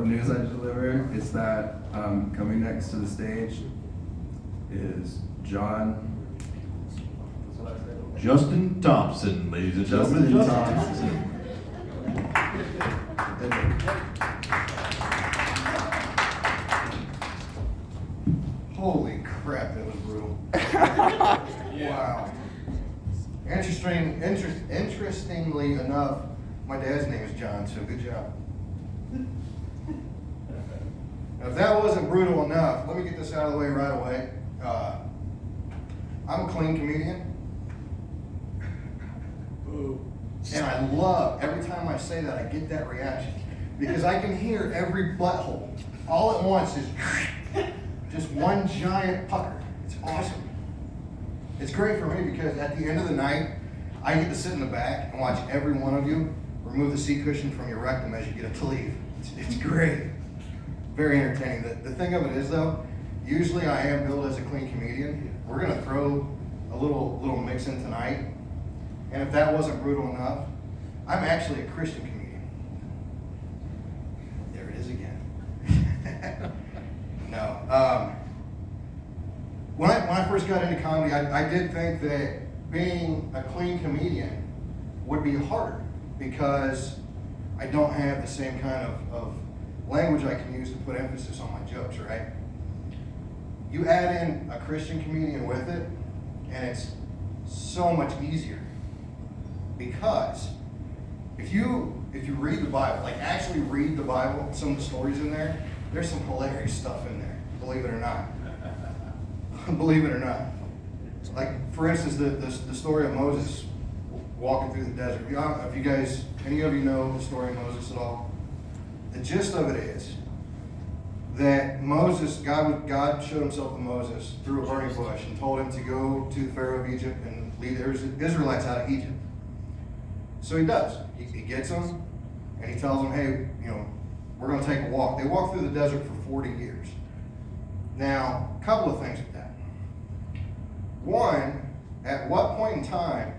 news I deliver is that coming next to the stage is Justin Thompson, ladies and gentlemen. Justin Thompson. Holy crap, that was brutal. Wow. Interestingly enough, my dad's name is John, so good job. Now, if that wasn't brutal enough, let me get this out of the way right away. I'm a clean comedian. And I love, every time I say that, I get that reaction. Because I can hear every butthole all at once is just one giant pucker. It's awesome. It's great for me because at the end of the night, I get to sit in the back and watch every one of you remove the seat cushion from your rectum as you get up to leave. It's great. Very entertaining. The thing of it is though, usually I am billed as a clean comedian. We're gonna throw a little mix in tonight. And if that wasn't brutal enough, I'm actually a Christian comedian. There it is again. No. When I first got into comedy, I did think that being a clean comedian would be harder because I don't have the same kind of language I can use to put emphasis on my jokes, right? You add in a Christian comedian with it, and it's so much easier. Because if you read the Bible, like actually read the Bible, some of the stories in there, there's some hilarious stuff in there, believe it or not. Believe it or not. Like, for instance, the story of Moses walking through the desert. If you guys, any of you know the story of Moses at all? The gist of it is that Moses, God showed himself to Moses through a burning bush and told him to go to the Pharaoh of Egypt and lead the Israelites out of Egypt. So he does. He gets them and he tells them, hey, we're going to take a walk. They walk through the desert for 40 years. Now, a couple of things with that. One, at what point in time,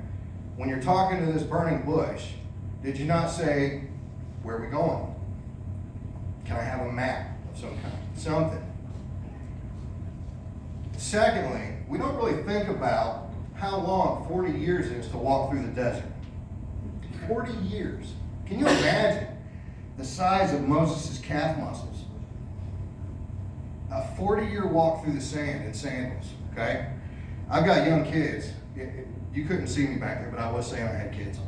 when you're talking to this burning bush, did you not say, where are we going? Can I have a map of some kind? Something. Secondly, we don't really think about how long 40 years is to walk through the desert. 40 years. Can you imagine the size of Moses' calf muscles? A 40-year walk through the sand in sandals, okay? I've got young kids. You couldn't see me back there, but I was saying I had kids.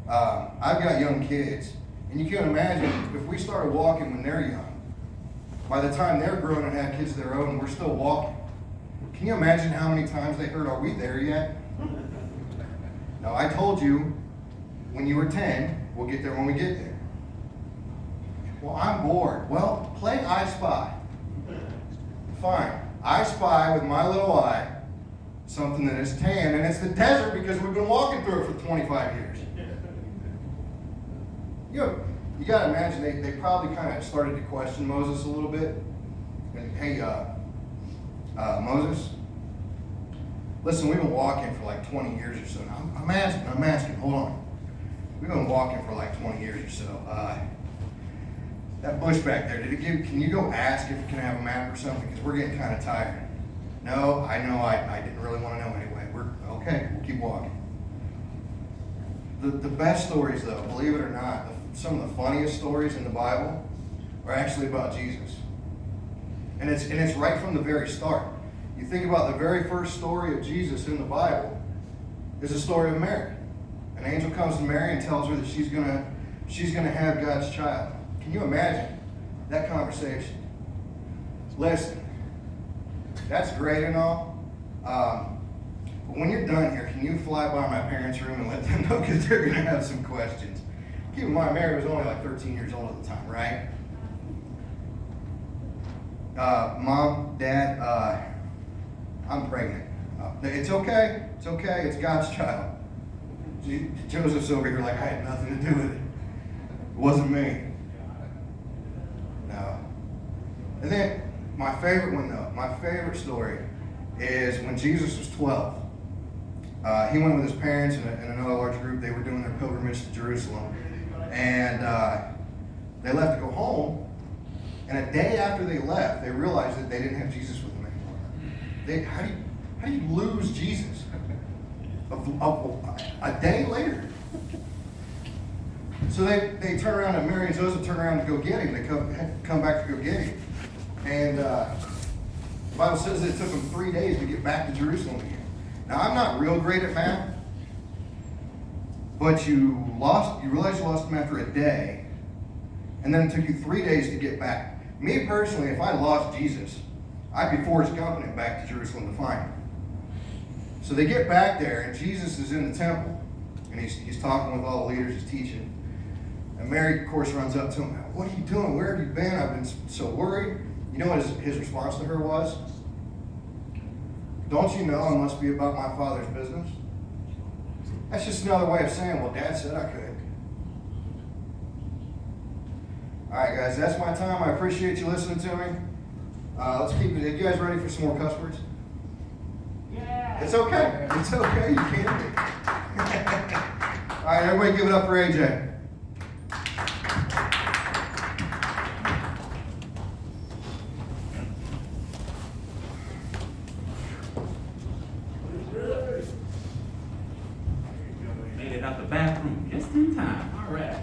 I've got young kids, and you can imagine if we started walking when they're young, by the time they're grown and have kids of their own, we're still walking. Can you imagine how many times they heard, are we there yet? No, I told you, when you were 10, we'll get there when we get there. Well, I'm bored. Well, play I Spy. Fine. I spy with my little eye something that is tan, and it's the desert because we've been walking through it for 25 years. You got to imagine they probably kind of started to question Moses a little bit. And, hey, Moses, listen, we've been walking for like 20 years or so. Now, I'm asking, hold on. We've been walking for like 20 years or so. That bush back there, can you go ask if you can have a map or something? Because we're getting kind of tired. No, I know, I didn't really want to know anyway. We'll keep walking. The best stories though, believe it or not, some of the funniest stories in the Bible are actually about Jesus. And it's right from the very start. You think about the very first story of Jesus in the Bible is the story of Mary. An angel comes to Mary and tells her that she's gonna have God's child. Can you imagine that conversation? Listen, that's great and all, but when you're done here, can you fly by my parents' room and let them know because they're going to have some questions. Keep in mind, Mary was only like 13 years old at the time, right? Mom, Dad, I'm pregnant. It's okay. It's okay. It's God's child. Joseph's over here like, I had nothing to do with it. It wasn't me. No. And then my favorite one, though, my favorite story is when Jesus was 12. He went with his parents and another large group. They were doing their pilgrimage to Jerusalem. And they left to go home. And a day after they left, they realized that they didn't have Jesus with them anymore. How do you lose Jesus? A day later. So they turn around, and Mary and Joseph turn around to go get him. They come back to go get him. And the Bible says it took them 3 days to get back to Jerusalem again. Now, I'm not real great at math, but you realize you lost him after a day, and then it took you 3 days to get back. Me personally, if I lost Jesus, I'd be Forrest Gumping back to Jerusalem to find him. So they get back there, and Jesus is in the temple, and he's talking with all the leaders, he's teaching. And Mary, of course, runs up to him. What are you doing? Where have you been? I've been so worried. You know what his response to her was? Don't you know I must be about my Father's business? That's just another way of saying, well, Dad said I could. All right, guys, that's my time. I appreciate you listening to me. Let's keep it. Are you guys ready for some more cuss words? Yeah. It's okay. It's okay. You can be. All right, everybody give it up for AJ. Made it out the bathroom just in time. All right.